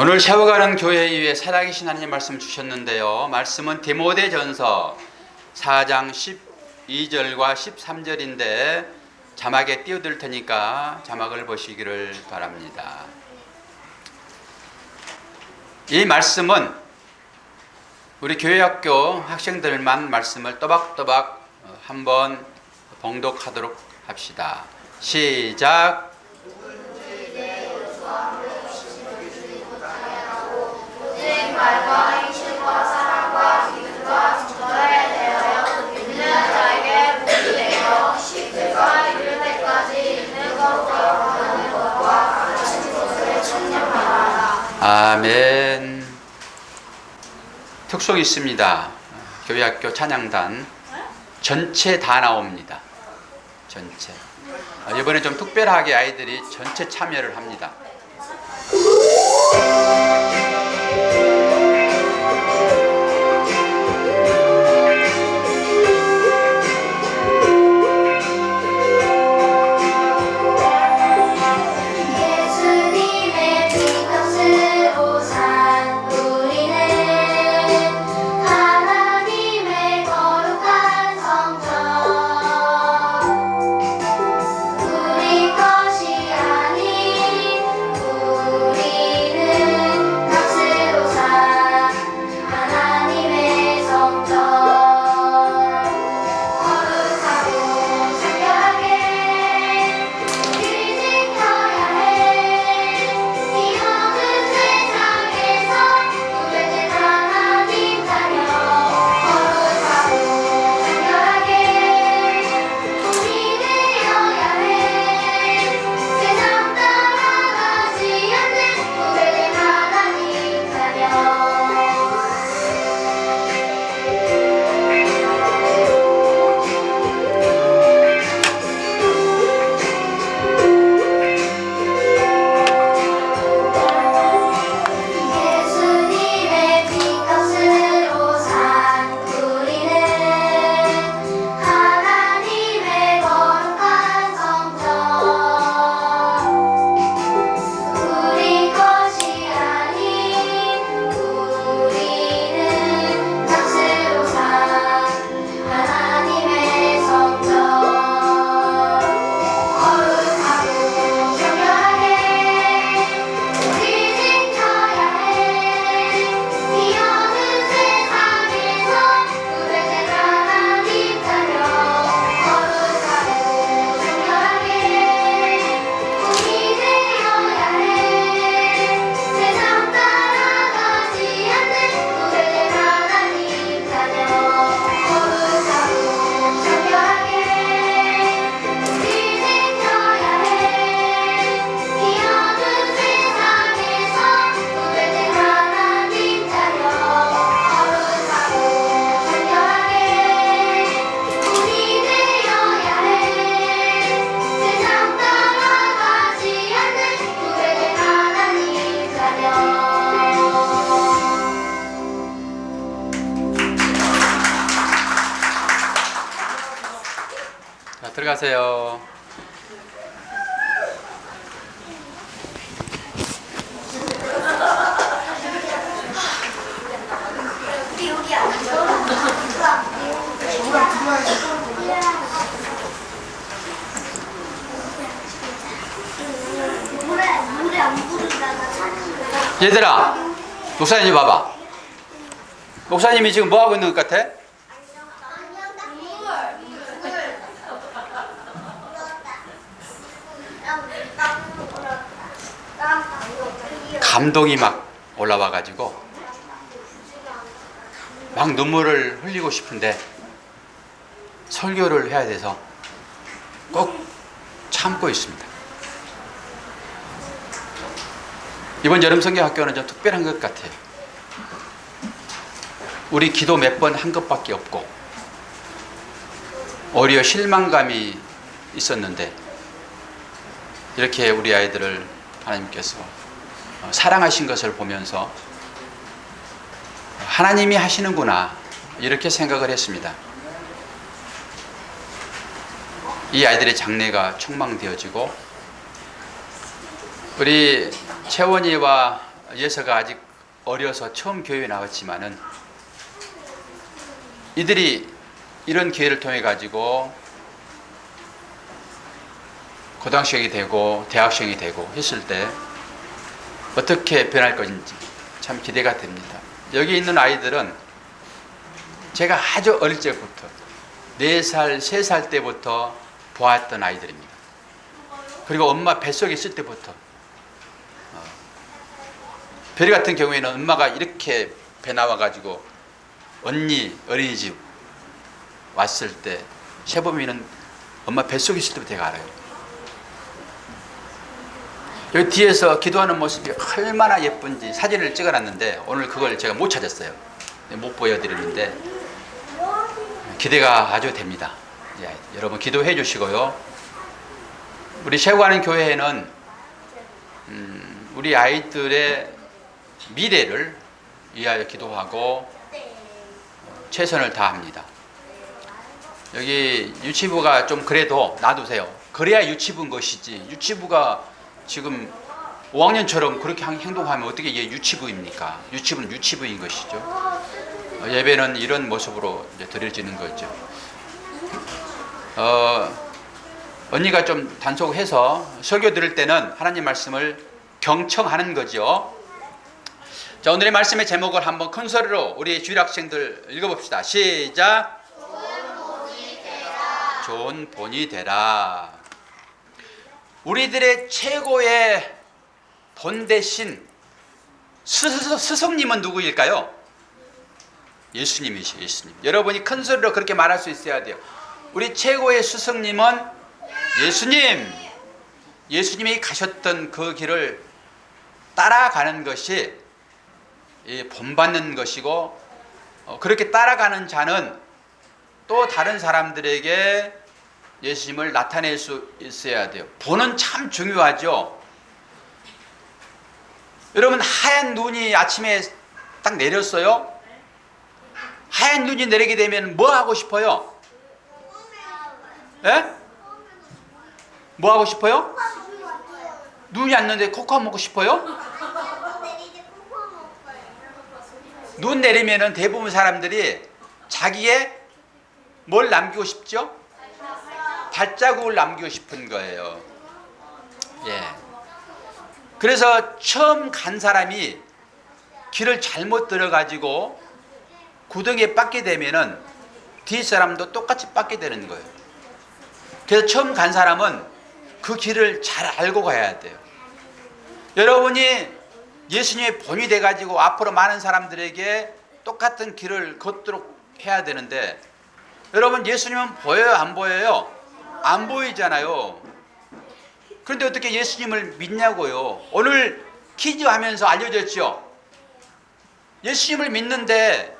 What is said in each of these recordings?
오늘 세워가는 교회 위에 살아계신 하나님 말씀 주셨는데요. 말씀은 디모데전서 4장 12절과 13절인데 자막에 띄워드릴 테니까 자막을 보시기를 바랍니다. 이 말씀은 우리 교회학교 학생들만 말씀을 또박또박 한번 봉독하도록 합시다. 시작. 말과 행실과 사랑과 믿음과 정결에 대하여 믿는 자에게 복이 되어 십들과 이를 때까지 있는 것과 하는 것과 같은 것을 청량하라. 아멘. 특성이 있습니다. 교회학교 찬양단 전체 다 나옵니다. 전체. 이번에 좀 특별하게 아이들이 전체 참여를 합니다. 들어가세요. 얘들아, 목사님 봐봐. 목사님이 지금 뭐 하고 있는 것 같아? 감동이 막 올라와 가지고 막 눈물을 흘리고 싶은데 설교를 해야 돼서 꼭 참고 있습니다. 이번 여름 성경 학교는 좀 특별한 것 같아요. 우리 기도 몇 번 한 것밖에 없고 오히려 실망감이 있었는데 이렇게 우리 아이들을 하나님께서 사랑하신 것을 보면서 하나님이 하시는구나 이렇게 생각을 했습니다. 이 아이들의 장래가 촉망되어지고 우리 채원이와 예서가 아직 어려서 처음 교회에 나왔지만은 이들이 이런 기회를 통해 가지고 고등학생이 되고 대학생이 되고 했을 때 어떻게 변할 것인지 참 기대가 됩니다. 여기 있는 아이들은 제가 아주 어릴 적부터 4살, 3살 때부터 보았던 아이들입니다. 그리고 엄마 뱃속에 있을 때부터 별이 같은 경우에는 엄마가 이렇게 배 나와가지고 언니 어린이집 왔을 때 세범이는 엄마 뱃속에 있을 때부터 제가 알아요. 여기 뒤에서 기도하는 모습이 얼마나 예쁜지 사진을 찍어놨는데 오늘 그걸 제가 못 찾았어요. 못 보여드리는데 기대가 아주 됩니다. 여러분 기도해 주시고요. 우리 세우하는 교회에는 우리 아이들의 미래를 위하여 기도하고 최선을 다합니다. 여기 유치부가 좀 그래도 놔두세요. 그래야 유치부인 것이지 유치부가 지금 5학년처럼 그렇게 행동하면 어떻게 이게 유치부입니까? 유치부는 유치부인 것이죠. 예배는 이런 모습으로 이제 드려지는 거죠. 언니가 좀 단속해서 설교 들을 때는 하나님 말씀을 경청하는 거죠. 자, 오늘의 말씀의 제목을 한번 큰 소리로 우리 주일 학생들 읽어봅시다. 시작. 좋은 본이 되라. 우리들의 최고의 본 대신 스승님은 누구일까요? 예수님이시죠. 예수님. 여러분이 큰 소리로 그렇게 말할 수 있어야 돼요. 우리 최고의 스승님은 예수님. 예수님이 가셨던 그 길을 따라가는 것이 본받는 것이고 그렇게 따라가는 자는 또 다른 사람들에게 예수님을 나타낼 수 있어야 돼요. 본은 참 중요하죠. 여러분 하얀 눈이 아침에 딱 내렸어요. 하얀 눈이 내리게 되면 뭐 하고 싶어요? 예? 뭐 하고 싶어요? 눈이 안 왔는데 코코아 먹고 싶어요? 눈 내리면은 대부분 사람들이 자기의 뭘 남기고 싶죠? 발자국을 남기고 싶은 거예요. 예. 그래서 처음 간 사람이 길을 잘못 들어가지고 구덩이에 빠게 되면은 뒤 사람도 똑같이 빠게 되는 거예요. 그래서 처음 간 사람은 그 길을 잘 알고 가야 돼요. 여러분이 예수님의 본이 돼가지고 앞으로 많은 사람들에게 똑같은 길을 걷도록 해야 되는데 여러분 예수님은 보여요? 안 보여요? 안 보이잖아요. 그런데 어떻게 예수님을 믿냐고요? 오늘 퀴즈 하면서 알려졌죠? 예수님을 믿는데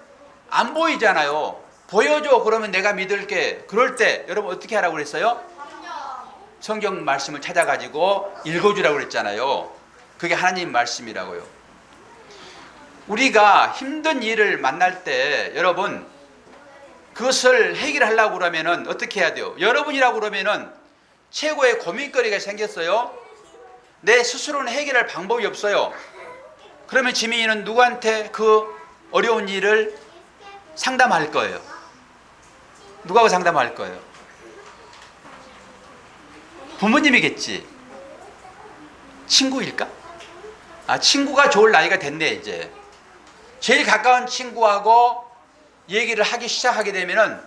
안 보이잖아요. 보여줘 그러면 내가 믿을게. 그럴 때 여러분 어떻게 하라고 그랬어요? 성경 말씀을 찾아가지고 읽어주라고 그랬잖아요. 그게 하나님 말씀이라고요. 우리가 힘든 일을 만날 때 여러분 그것을 해결하려고 그러면은 어떻게 해야 돼요? 여러분이라고 그러면은 최고의 고민거리가 생겼어요. 내 스스로는 해결할 방법이 없어요. 그러면 지민이는 누구한테 그 어려운 일을 상담할 거예요? 누구하고 상담할 거예요? 부모님이겠지. 친구일까? 친구가 좋을 나이가 됐네 이제. 제일 가까운 친구하고 얘기를 하기 시작하게 되면은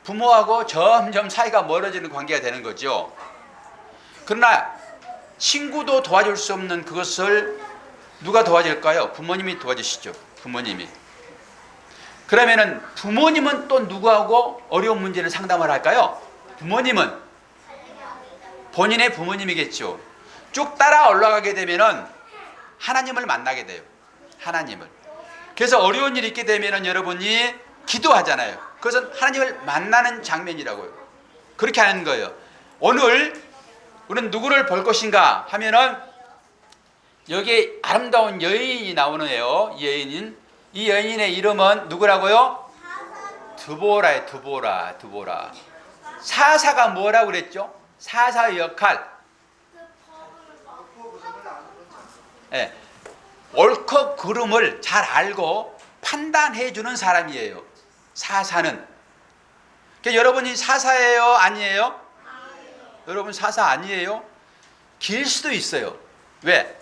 부모하고 점점 사이가 멀어지는 관계가 되는 거죠. 그러나 친구도 도와줄 수 없는 그것을 누가 도와줄까요? 부모님이 도와주시죠. 부모님이. 그러면은 부모님은 또 누구하고 어려운 문제를 상담을 할까요? 부모님은 본인의 부모님이겠죠. 쭉 따라 올라가게 되면은 하나님을 만나게 돼요. 하나님을. 그래서 어려운 일이 있게 되면은 여러분이 기도하잖아요. 그것은 하나님을 만나는 장면이라고요. 그렇게 하는 거예요. 오늘 우리는 누구를 볼 것인가 하면은 여기에 아름다운 여인이 나오네요. 이 여인의 이름은 누구라고요? 드보라예요. 드보라. 사사가 뭐라고 그랬죠? 사사의 역할. 네. 옳고 그름을 잘 알고 판단해 주는 사람이에요. 사사는. 그러니까 여러분이 사사예요? 아니에요? 여러분 사사 아니에요? 길 수도 있어요. 왜?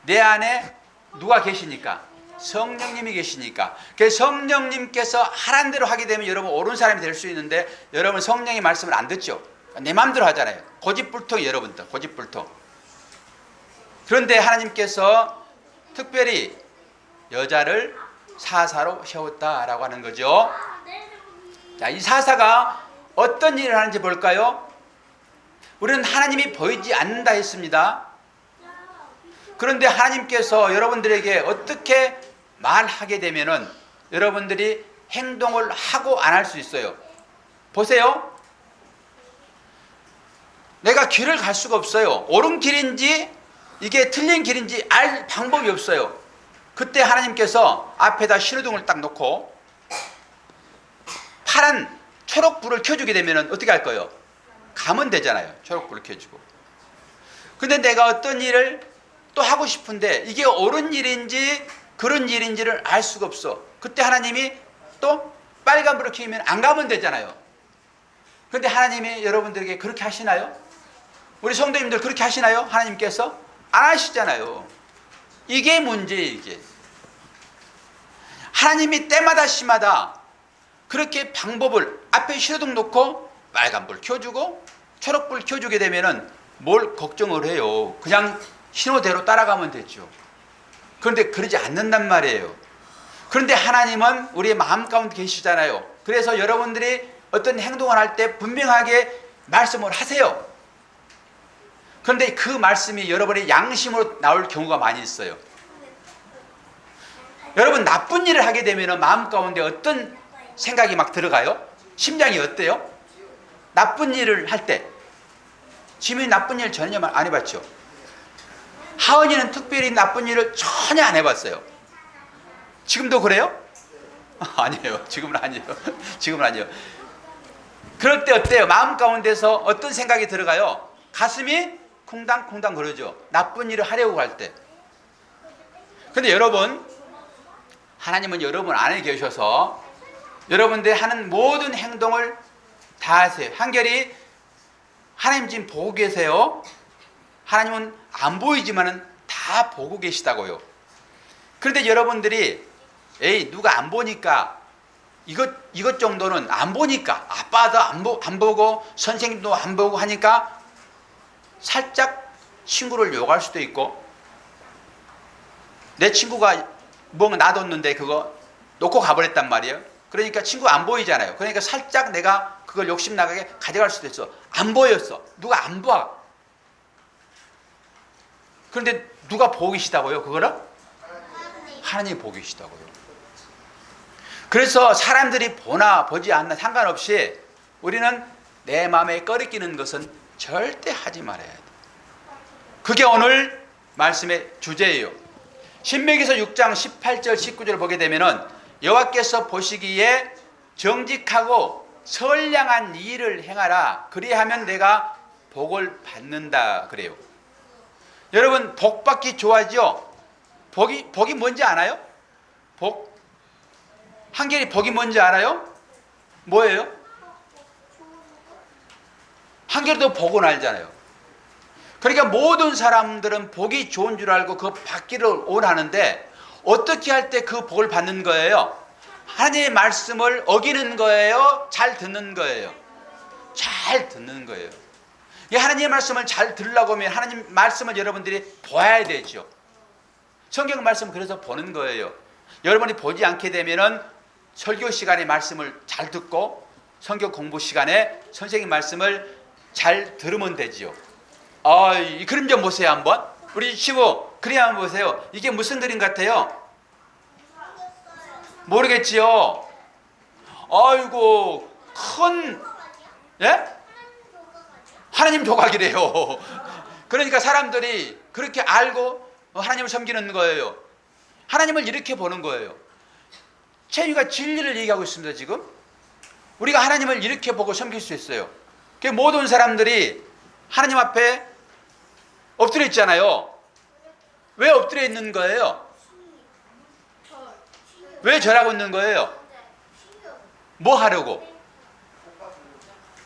내 안에 누가 계시니까? 성령님이 계시니까. 그래서 성령님께서 하라는 대로 하게 되면 여러분 옳은 사람이 될 수 있는데, 여러분 성령의 말씀을 안 듣죠. 내 마음대로 하잖아요. 고집불통, 여러분들 고집불통. 그런데 하나님께서 특별히 여자를 사사로 세웠다라고 하는 거죠. 자, 이 사사가 어떤 일을 하는지 볼까요? 우리는 하나님이 보이지 않는다 했습니다. 그런데 하나님께서 여러분들에게 어떻게 말하게 되면은 여러분들이 행동을 하고 안 할 수 있어요. 보세요. 내가 길을 갈 수가 없어요. 옳은 길인지 이게 틀린 길인지 알 방법이 없어요. 그때 하나님께서 앞에다 신호등을 딱 놓고 파란 초록불을 켜주게 되면 어떻게 할 거예요? 가면 되잖아요. 초록불을 켜주고. 근데 내가 어떤 일을 또 하고 싶은데 이게 옳은 일인지 그런 일인지를 알 수가 없어. 그때 하나님이 또 빨간불을 켜면 안 가면 되잖아요. 그런데 하나님이 여러분들에게 그렇게 하시나요? 우리 성도님들 그렇게 하시나요? 하나님께서? 안 하시잖아요. 이게 문제예요. 이게 하나님이 때마다 시마다 그렇게 방법을 앞에 신호등 놓고 빨간불 켜주고 초록불 켜주게 되면은 뭘 걱정을 해요. 그냥 신호대로 따라가면 되죠. 그런데 그러지 않는단 말이에요. 그런데 하나님은 우리의 마음 가운데 계시잖아요. 그래서 여러분들이 어떤 행동을 할 때 분명하게 말씀을 하세요. 그런데 그 말씀이 여러분의 양심으로 나올 경우가 많이 있어요. 여러분 나쁜 일을 하게 되면 마음 가운데 어떤 생각이 막 들어가요? 심장이 어때요? 나쁜 일을 할 때. 지민이 나쁜 일 전혀 안 해봤죠? 하은이는 특별히 나쁜 일을 전혀 안 해봤어요. 지금도 그래요? 아니에요. 지금은 아니에요. 지금은 아니에요. 그럴 때 어때요? 마음 가운데서 어떤 생각이 들어가요? 가슴이 쿵당쿵당 그러죠. 나쁜 일을 하려고 할 때. 근데 여러분, 하나님은 여러분 안에 계셔서 여러분들이 하는 모든 행동을 다 하세요. 한결이 하나님 지금 보고 계세요. 하나님은 안 보이지만은 다 보고 계시다고요. 그런데 여러분들이 에이 누가 안 보니까 이것 정도는 안 보니까 아빠도 안 보고 선생님도 안 보고 하니까 살짝 친구를 욕할 수도 있고, 내 친구가 뭔가 놔뒀는데 그거 놓고 가버렸단 말이에요. 그러니까 친구가 안 보이잖아요. 그러니까 살짝 내가 그걸 욕심나게 가져갈 수도 있어. 안 보였어. 누가 안 봐. 그런데 누가 보고 계시다고요? 그거를? 하나님이 보고 계시다고요. 그래서 사람들이 보나 보지 않나 상관없이 우리는 내 마음에 꺼리끼는 것은 절대 하지 말아야 돼. 그게 오늘 말씀의 주제예요. 신명기서 6장 18절 19절을 보게 되면은 여호와께서 보시기에 정직하고 선량한 일을 행하라. 그리하면 내가 복을 받는다 그래요. 여러분 복 받기 좋아하죠? 복이 뭔지 알아요? 복? 한결이 복이 뭔지 알아요? 뭐예요? 한결도 복은 알잖아요. 그러니까 모든 사람들은 복이 좋은 줄 알고 그거 받기를 원하는데 어떻게 할 때 그 복을 받는 거예요? 하나님의 말씀을 어기는 거예요? 잘 듣는 거예요? 잘 듣는 거예요. 하나님의 말씀을 잘 들으려고 하면 하나님 말씀을 여러분들이 보아야 되죠. 성경 말씀 그래서 보는 거예요. 여러분이 보지 않게 되면은 설교 시간에 말씀을 잘 듣고 성경 공부 시간에 선생님 말씀을 잘 들으면 되지요. 이 그림 좀 보세요 한번. 우리 시부 그림 한번 보세요. 이게 무슨 그림 같아요? 모르겠지요. 아이고 큰 예? 하나님 조각이래요. 그러니까 사람들이 그렇게 알고 하나님을 섬기는 거예요. 하나님을 이렇게 보는 거예요. 채유가 진리를 얘기하고 있습니다. 지금 우리가 하나님을 이렇게 보고 섬길 수 있어요. 모든 사람들이 하나님 앞에 엎드려 있잖아요. 왜 엎드려 있는 거예요? 왜 절하고 있는 거예요? 뭐 하려고?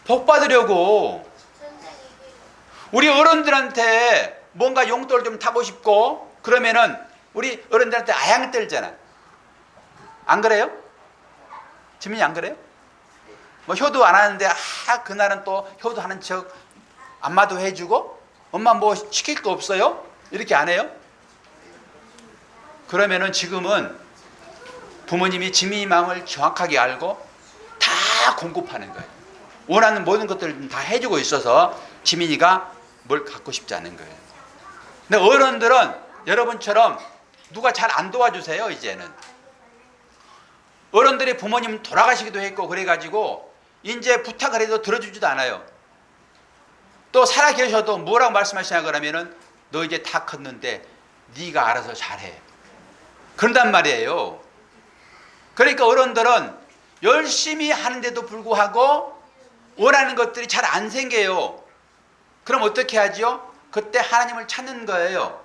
복 받으려고. 우리 어른들한테 뭔가 용돈을 좀 타고 싶고 그러면은 우리 어른들한테 아양 떨잖아. 안 그래요? 지민이 안 그래요? 뭐 효도 안 하는데 그날은 또 효도 하는 척 안마도 해주고 엄마 뭐 시킬 거 없어요? 이렇게 안 해요? 그러면은 지금은 부모님이 지민이 마음을 정확하게 알고 다 공급하는 거예요. 원하는 모든 것들을 다 해주고 있어서 지민이가 뭘 갖고 싶지 않은 거예요. 근데 어른들은 여러분처럼 누가 잘 안 도와주세요. 이제는 어른들이 부모님 돌아가시기도 했고 그래가지고 이제 부탁을 해도 들어주지도 않아요. 또 살아 계셔도 뭐라고 말씀하시냐 그러면은 너 이제 다 컸는데 네가 알아서 잘해. 그런단 말이에요. 그러니까 어른들은 열심히 하는데도 불구하고 원하는 것들이 잘 안 생겨요. 그럼 어떻게 하죠? 그때 하나님을 찾는 거예요.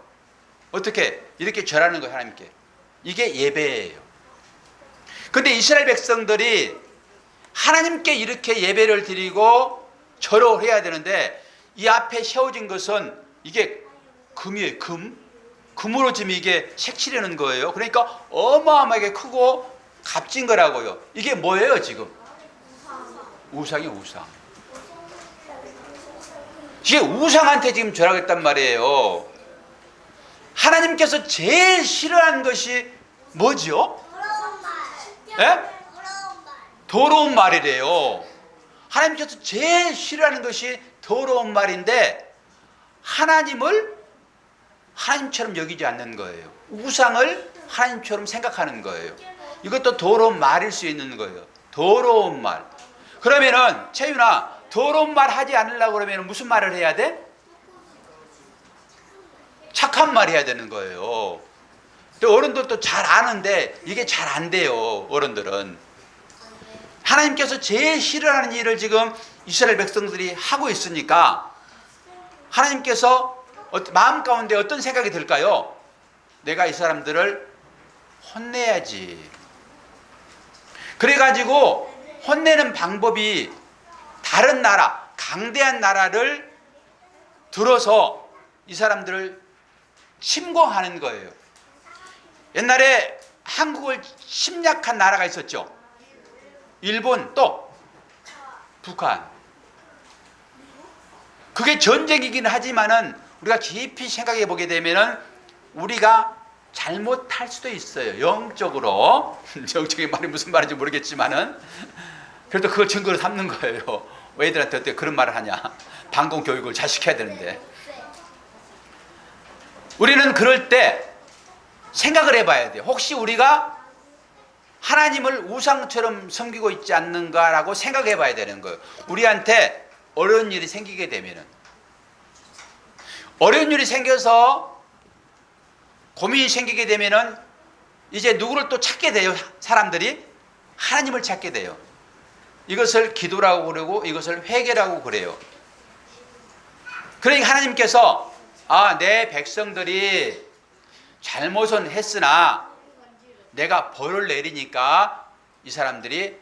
어떻게? 이렇게 절하는 거예요. 하나님께. 이게 예배예요. 근데 이스라엘 백성들이 하나님께 이렇게 예배를 드리고 절을 해야 되는데 이 앞에 세워진 것은 이게 금이에요. 금으로 지금 이게 색칠하는 거예요. 그러니까 어마어마하게 크고 값진 거라고요. 이게 뭐예요 지금? 우상이에요. 우상. 이게 우상한테 지금 절하겠단 말이에요. 하나님께서 제일 싫어하는 것이 뭐죠? 예? 더러운 말이래요. 하나님께서 제일 싫어하는 것이 더러운 말인데 하나님을 하나님처럼 여기지 않는 거예요. 우상을 하나님처럼 생각하는 거예요. 이것도 더러운 말일 수 있는 거예요. 더러운 말. 그러면은 채윤아 더러운 말 하지 않으려고 그러면 무슨 말을 해야 돼? 착한 말 해야 되는 거예요. 어른들도 잘 아는데 이게 잘 안 돼요. 어른들은. 하나님께서 제일 싫어하는 일을 지금 이스라엘 백성들이 하고 있으니까 하나님께서 마음 가운데 어떤 생각이 들까요? 내가 이 사람들을 혼내야지. 그래가지고 혼내는 방법이 다른 나라, 강대한 나라를 들어서 이 사람들을 침공하는 거예요. 옛날에 한국을 침략한 나라가 있었죠. 일본 또 북한. 그게 전쟁이긴 하지만은 우리가 깊이 생각해 보게 되면은 우리가 잘못할 수도 있어요. 영적으로. 영적인 말이 무슨 말인지 모르겠지만은 그래도 그걸 증거로 삼는 거예요. 왜 애들한테 어떻게 그런 말을 하냐. 방공 교육을 잘 시켜야 되는데. 우리는 그럴 때 생각을 해봐야 돼요. 혹시 우리가 하나님을 우상처럼 섬기고 있지 않는가라고 생각해 봐야 되는 거예요. 우리한테 어려운 일이 생기게 되면은. 어려운 일이 생겨서 고민이 생기게 되면은 이제 누구를 또 찾게 돼요. 사람들이 하나님을 찾게 돼요. 이것을 기도라고 그러고 이것을 회개라고 그래요. 그러니까 하나님께서 내 백성들이 잘못은 했으나 내가 벌을 내리니까 이 사람들이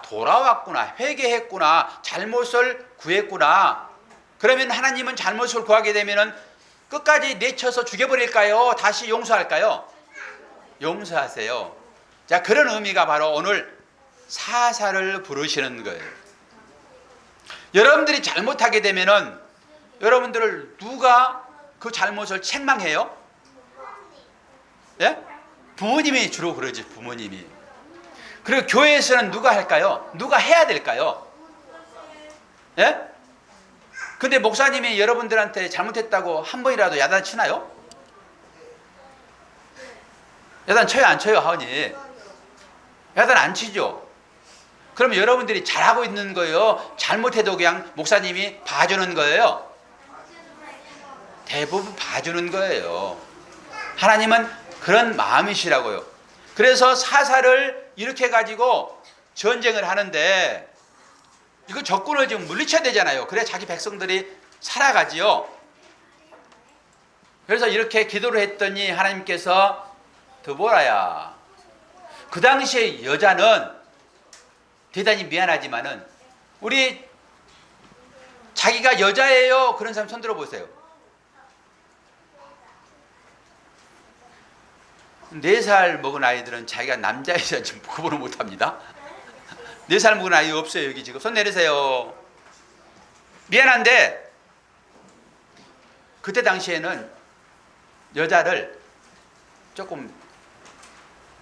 돌아왔구나, 회개했구나, 잘못을 구했구나. 그러면 하나님은 잘못을 구하게 되면은 끝까지 내쳐서 죽여버릴까요? 다시 용서할까요? 용서하세요. 자, 그런 의미가 바로 오늘 사사를 부르시는 거예요. 여러분들이 잘못하게 되면은 여러분들을 누가 그 잘못을 책망해요? 예? 부모님이 주로 그러지. 부모님이. 그리고 교회에서는 누가 할까요? 누가 해야 될까요? 예? 근데 목사님이 여러분들한테 잘못했다고 한 번이라도 야단치나요? 야단 쳐요 안 쳐요 하은이? 야단 안 치죠. 그럼 여러분들이 잘하고 있는 거예요? 잘못해도 그냥 목사님이 봐주는 거예요? 대부분 봐주는 거예요. 하나님은 그런 마음이시라고요. 그래서 사사를 이렇게 가지고 전쟁을 하는데 이거 적군을 지금 물리쳐야 되잖아요. 그래야 자기 백성들이 살아가지요. 그래서 이렇게 기도를 했더니 하나님께서 드보라야, 그 당시에 여자는 대단히 미안하지만은 우리 자기가 여자예요 그런 사람 손 들어보세요. 4살 먹은 아이들은 자기가 남자인지 여자인지 구분을 못합니다. 4살 먹은 아이 없어요. 여기 지금 손 내리세요. 미안한데 그때 당시에는 여자를 조금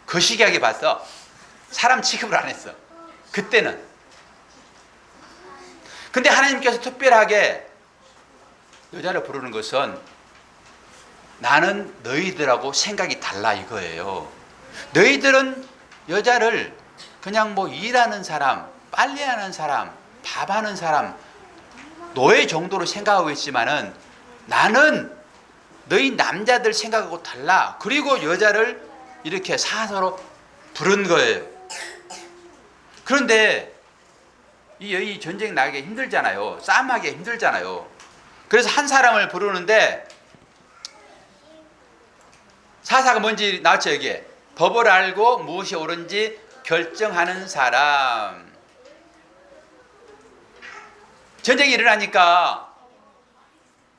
거시기하게 봐서 사람 취급을 안 했어. 그때는. 근데 하나님께서 특별하게 여자를 부르는 것은 나는 너희들하고 생각이 달라 이거예요. 너희들은 여자를 그냥 뭐 일하는 사람, 빨래하는 사람, 밥하는 사람, 노예 정도로 생각하고 있지만은 나는 너희 남자들 생각하고 달라. 그리고 여자를 이렇게 사서로 부른 거예요. 그런데 이 전쟁 나기 힘들잖아요. 싸움하기 힘들잖아요. 그래서 한 사람을 부르는데 사사가 뭔지 나왔죠 여기에. 법을 알고 무엇이 옳은지 결정하는 사람. 전쟁이 일어나니까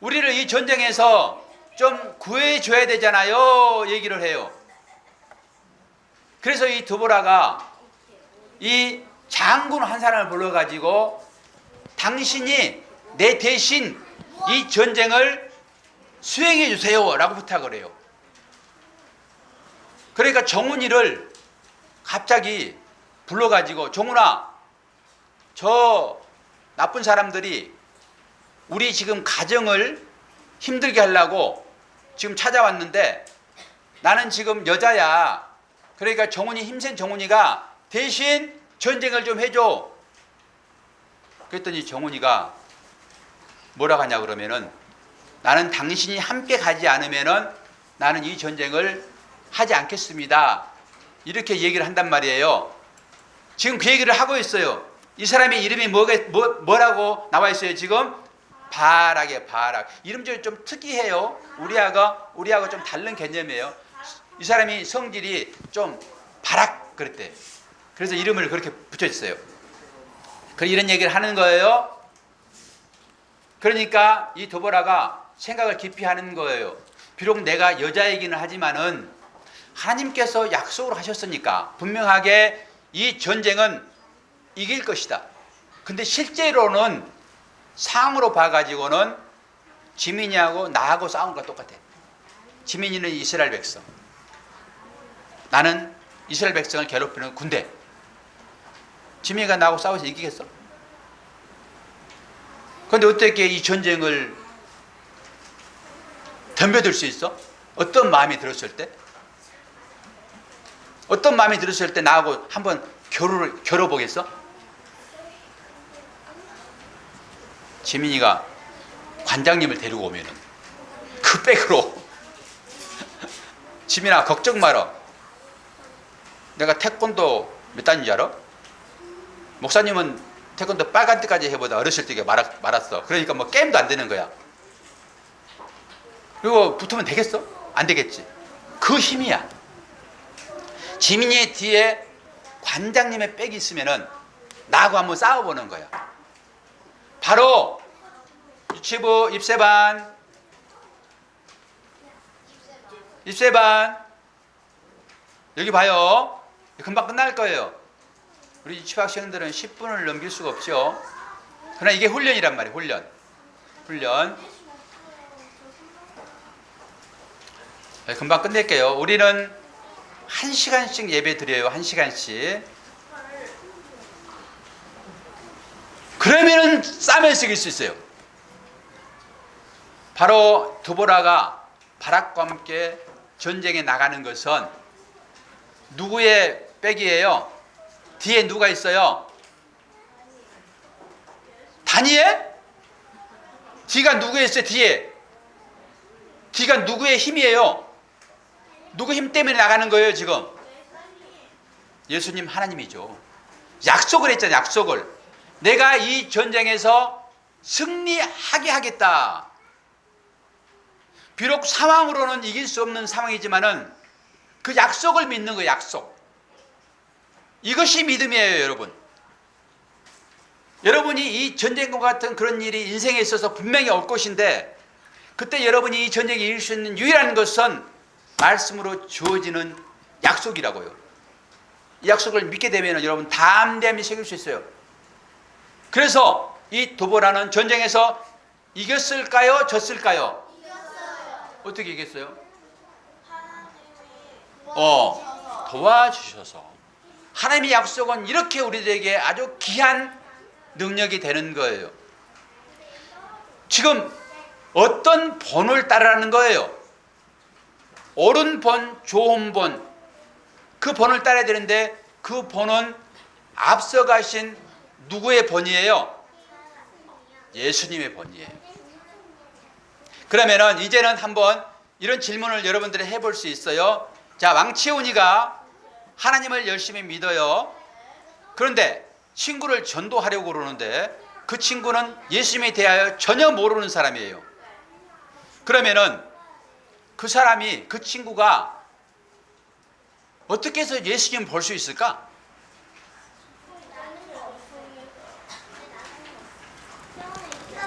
우리를 이 전쟁에서 좀 구해줘야 되잖아요 얘기를 해요. 그래서 이 드보라가 이 장군 한 사람을 불러가지고 당신이 내 대신 이 전쟁을 수행해 주세요 라고 부탁을 해요. 그러니까 정훈이를 갑자기 불러가지고 정훈아, 저 나쁜 사람들이 우리 지금 가정을 힘들게 하려고 지금 찾아왔는데 나는 지금 여자야. 그러니까 정훈이, 힘센 정훈이가 대신 전쟁을 좀 해줘. 그랬더니 정훈이가 뭐라고 하냐 그러면은 나는 당신이 함께 가지 않으면은 나는 이 전쟁을 하지 않겠습니다. 이렇게 얘기를 한단 말이에요. 지금 그 얘기를 하고 있어요. 이 사람의 이름이 뭐라고 나와 있어요 지금? 바락이에요. 바락. 이름 좀 특이해요. 우리하고 좀 다른 개념이에요. 이 사람이 성질이 좀 바락 그랬대. 그래서 이름을 그렇게 붙여줬어요. 그래서 이런 얘기를 하는 거예요. 그러니까 이 드보라가 생각을 깊이 하는 거예요. 비록 내가 여자이기는 하지만은 하나님께서 약속을 하셨으니까 분명하게 이 전쟁은 이길 것이다. 근데 실제로는 상으로 봐가지고는 지민이하고 나하고 싸운 것과 똑같아. 지민이는 이스라엘 백성, 나는 이스라엘 백성을 괴롭히는 군대. 지민이가 나하고 싸워서 이기겠어? 그런데 어떻게 이 전쟁을 덤벼들 수 있어? 어떤 마음이 들었을 때? 어떤 마음이 들었을 때 나하고 한번 겨뤄보겠어? 지민이가 관장님을 데리고 오면은 그 백으로 지민아 걱정 마라. 내가 태권도 몇 단인지 알아? 목사님은 태권도 빨간 때까지 해보다 어렸을 때 말았어. 그러니까 뭐 게임도 안 되는 거야. 그리고 붙으면 되겠어? 안 되겠지. 그 힘이야. 지민이의 뒤에 관장님의 백이 있으면은 나하고 한번 싸워보는 거야. 바로 유치부 입세반 여기 봐요. 금방 끝날 거예요. 우리 유치부 학생들은 10분을 넘길 수가 없죠. 그러나 이게 훈련이란 말이에요. 훈련. 금방 끝낼게요. 우리는 1시간씩 예배 드려요. 1시간씩. 그러면은 싸면서 이길 수 있어요. 바로 드보라가 바락과 함께 전쟁에 나가는 것은 누구의 백이에요? 뒤에 누가 있어요? 다니엘? 뒤가 누구에 있어요? 뒤가 누구의 힘이에요? 누구 힘 때문에 나가는 거예요 지금? 예수님 하나님이죠. 약속을 했잖아요. 약속을. 내가 이 전쟁에서 승리하게 하겠다. 비록 상황으로는 이길 수 없는 상황이지만은 그 약속을 믿는 거예요. 약속. 이것이 믿음이에요, 여러분. 여러분이 이 전쟁과 같은 그런 일이 인생에 있어서 분명히 올 것인데, 그때 여러분이 이 전쟁에 이길 수 있는 유일한 것은 말씀으로 주어지는 약속이라고요. 이 약속을 믿게 되면 여러분 담대함이 생길 수 있어요. 그래서 이 도보라는 전쟁에서 이겼을까요? 졌을까요? 어떻게 이겼어요? 도와주셔서. 하나님의 약속은 이렇게 우리들에게 아주 귀한 능력이 되는 거예요. 지금 어떤 본을 따르라는 거예요? 옳은 본, 좋은 본, 그 본을 따라야 되는데 그 본은 앞서가신 누구의 본이에요? 예수님의 본이에요. 그러면은 이제는 한번 이런 질문을 여러분들이 해볼 수 있어요. 자, 왕치훈이가 하나님을 열심히 믿어요. 그런데 친구를 전도하려고 그러는데 그 친구는 예수님에 대하여 전혀 모르는 사람이에요. 그러면은 그 사람이, 그 친구가 어떻게 해서 예수님을 볼 수 있을까?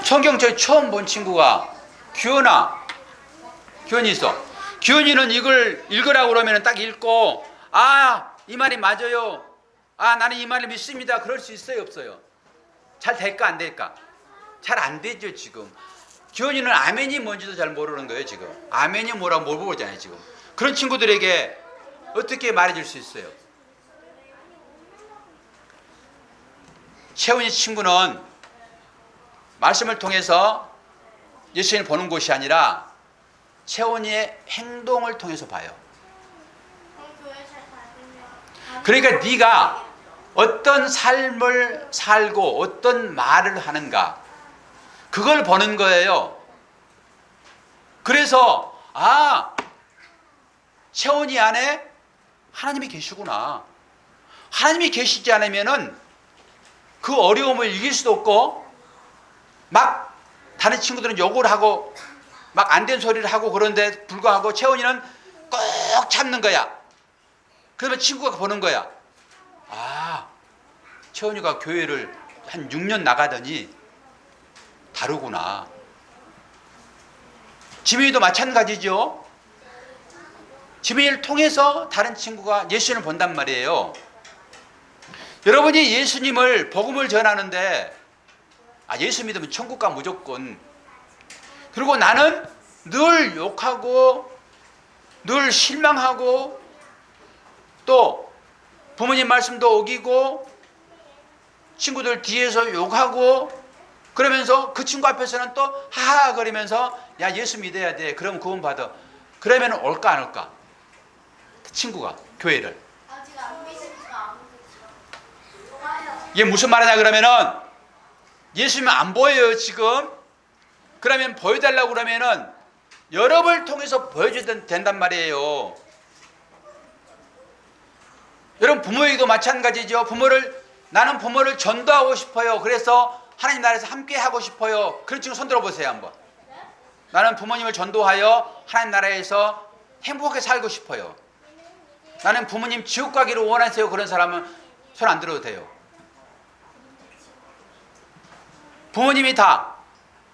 성경책 처음 본 친구가 규현이 있어. 규현이는 이걸 읽으라고 그러면 딱 읽고, 아, 이 말이 맞아요. 아, 나는 이 말을 믿습니다. 그럴 수 있어요, 없어요? 잘 될까, 안 될까? 잘 안 되죠, 지금. 규현이는 아멘이 뭔지도 잘 모르는 거예요, 지금. 아멘이 뭐라고 물어보잖아요, 지금. 그런 친구들에게 어떻게 말해줄 수 있어요? 채훈이 친구는 말씀을 통해서 예수님을 보는 것이 아니라 채원이의 행동을 통해서 봐요. 그러니까 네가 어떤 삶을 살고 어떤 말을 하는가, 그걸 보는 거예요. 그래서 채원이 안에 하나님이 계시구나. 하나님이 계시지 않으면은 그 어려움을 이길 수도 없고, 막 다른 친구들은 욕을 하고 막 안 된 소리를 하고 그런데 불구하고 채원이는 꼭 참는 거야. 그러면 친구가 보는 거야. 채원이가 교회를 한 6년 나가더니 다르구나. 지민이도 마찬가지죠. 지민이를 통해서 다른 친구가 예수님을 본단 말이에요. 여러분이 예수님을, 복음을 전하는데 예수 믿으면 천국 가 무조건. 그리고 나는 늘 욕하고 늘 실망하고 또 부모님 말씀도 어기고 친구들 뒤에서 욕하고 그러면서 그 친구 앞에서는 또 하하 거리면서 야, 예수 믿어야 돼. 그럼 구원 받아. 그러면 올까 안 올까? 그 친구가 교회를. 아직 안 믿으니까 안 믿죠. 이게 무슨 말이냐 그러면은 예수님은 안 보여요, 지금. 그러면 보여달라고 그러면은 여러분을 통해서 보여줘야 된단 말이에요. 여러분 부모에게도 마찬가지죠. 나는 부모를 전도하고 싶어요. 그래서 하나님 나라에서 함께 하고 싶어요. 그런 친구 손 들어보세요, 한번. 나는 부모님을 전도하여 하나님 나라에서 행복하게 살고 싶어요. 나는 부모님 지옥 가기를 원하세요. 그런 사람은 손 안 들어도 돼요. 부모님이 다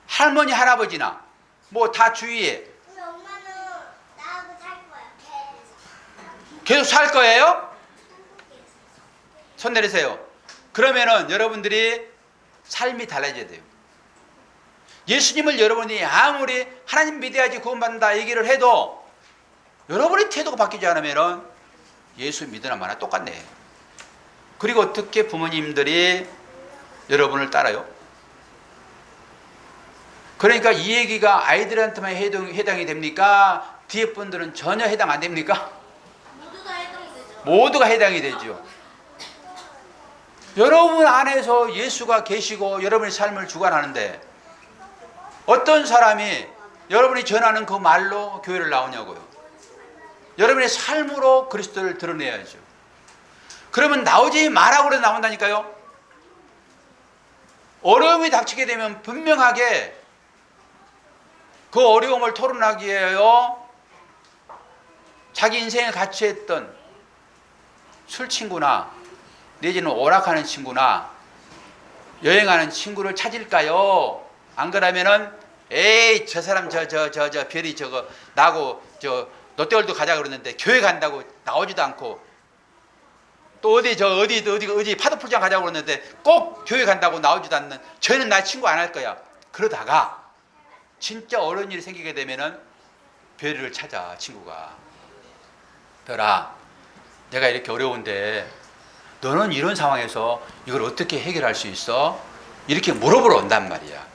할머니 할아버지나 뭐 다 주위에 우리 엄마는 나하고 살 거야. 계속 살 거예요? 손 내리세요. 그러면은 여러분들이 삶이 달라져야 돼요. 예수님을 여러분이 아무리 하나님 믿어야지 구원받는다 얘기를 해도 여러분의 태도가 바뀌지 않으면은 예수 믿으나 마나 똑같네. 그리고 어떻게 부모님들이 여러분을 따라요? 그러니까 이 얘기가 아이들한테만 해당이 됩니까? 뒤에 분들은 전혀 해당 안 됩니까? 모두 다 해당되죠. 모두가 해당이 되죠. 여러분 안에서 예수가 계시고 여러분의 삶을 주관하는데 어떤 사람이 여러분이 전하는 그 말로 교회를 나오냐고요. 여러분의 삶으로 그리스도를 드러내야죠. 그러면 나오지 말라고 그래도 나온다니까요. 어려움이 닥치게 되면 분명하게 그 어려움을 토론하기 위하여 자기 인생을 같이 했던 술친구나 내지는 오락하는 친구나 여행하는 친구를 찾을까요? 안 그러면은 에이 저 사람 저 별이 저거 나고 저 롯데월드 가자 그러는데 교회 간다고 나오지도 않고 또 어디 파도풀장 가자고 그러는데 꼭 교회 간다고 나오지도 않는 저희는 나 친구 안 할 거야. 그러다가 진짜 어려운 일이 생기게 되면은 별이를 찾아 친구가. 별아, 내가 이렇게 어려운데 너는 이런 상황에서 이걸 어떻게 해결할 수 있어? 이렇게 물어보러 온단 말이야.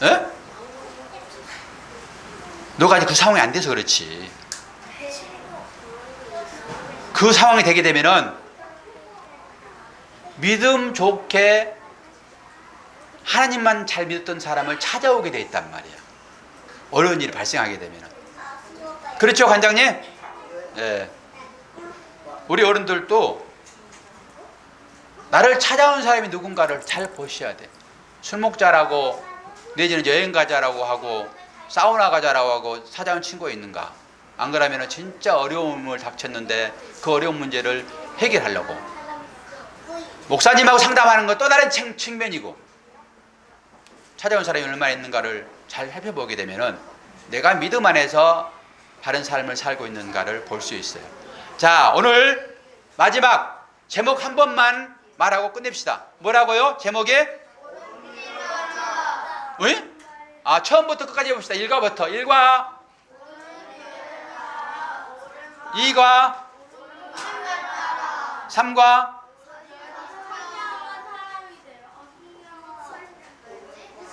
에? 너가 아직 그 상황이 안 돼서 그렇지. 그 상황이 되게 되면은 믿음 좋게 하나님만 잘 믿었던 사람을 찾아오게 돼 있단 말이야. 어려운 일이 발생하게 되면은. 그렇죠, 관장님? 예. 우리 어른들도 나를 찾아온 사람이 누군가를 잘 보셔야 돼. 술 먹자라고 내지는 여행 가자라고 하고 사우나 가자라고 하고 찾아온 친구가 있는가? 안 그러면 진짜 어려움을 닥쳤는데 그 어려운 문제를 해결하려고 목사님하고 상담하는 건 또 다른 측면이고 찾아온 사람이 얼마나 있는가를 잘 살펴보게 되면은 내가 믿음 안에서 바른 삶을 살고 있는가를 볼 수 있어요. 자, 오늘 마지막 제목 한 번만 말하고 끝냅시다. 뭐라고요? 제목이? 응? 아, 처음부터 끝까지 해봅시다. 1과부터 1과 2과 3과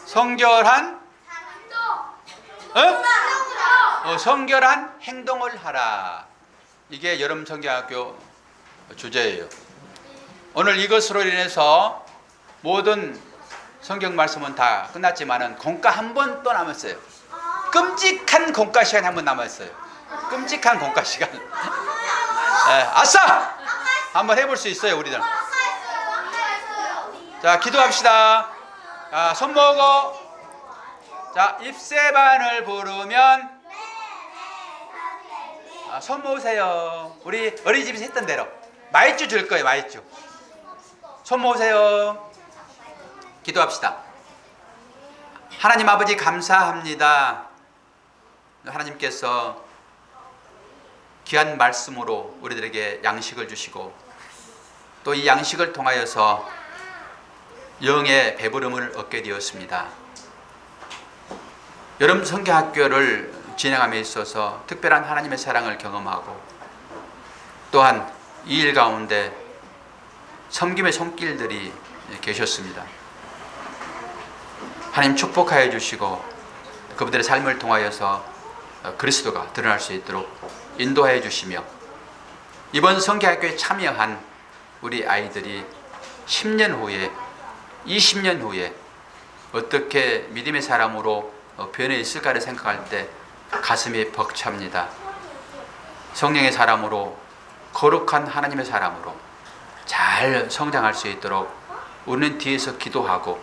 성결한 성결한 행동을 하라. 이게 여름 성경학교 주제예요. 오늘 이것으로 인해서 모든 성경 말씀은 다 끝났지만은 공과 한 번 또 남았어요. 끔찍한 공과 시간이 한 번 남았어요. 끔찍한 공과 시간. 아싸! 한번 해볼 수 있어요, 우리들. 자, 기도합시다. 자, 손 모으고. 자, 입새반을 부르면 손 모으세요. 우리 어린이집에서 했던 대로 마이쮸 줄 거예요. 마이쮸. 손 모으세요. 기도합시다. 하나님 아버지 감사합니다. 하나님께서 귀한 말씀으로 우리들에게 양식을 주시고 또 이 양식을 통하여서 영의 배부름을 얻게 되었습니다. 여름 성경학교를 진행함에 있어서 특별한 하나님의 사랑을 경험하고 또한 이 일 가운데 섬김의 손길들이 계셨습니다. 하나님 축복하여 주시고 그분들의 삶을 통하여서 그리스도가 드러날 수 있도록 인도하여 주시며 이번 성경학교에 참여한 우리 아이들이 10년 후에 20년 후에 어떻게 믿음의 사람으로 변해 있을까를 생각할 때 가슴이 벅찹니다. 성령의 사람으로 거룩한 하나님의 사람으로 잘 성장할 수 있도록 우리는 뒤에서 기도하고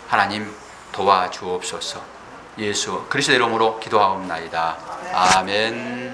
하나님 도와주옵소서. 예수 그리스도 이름으로 기도하옵나이다. 아멘.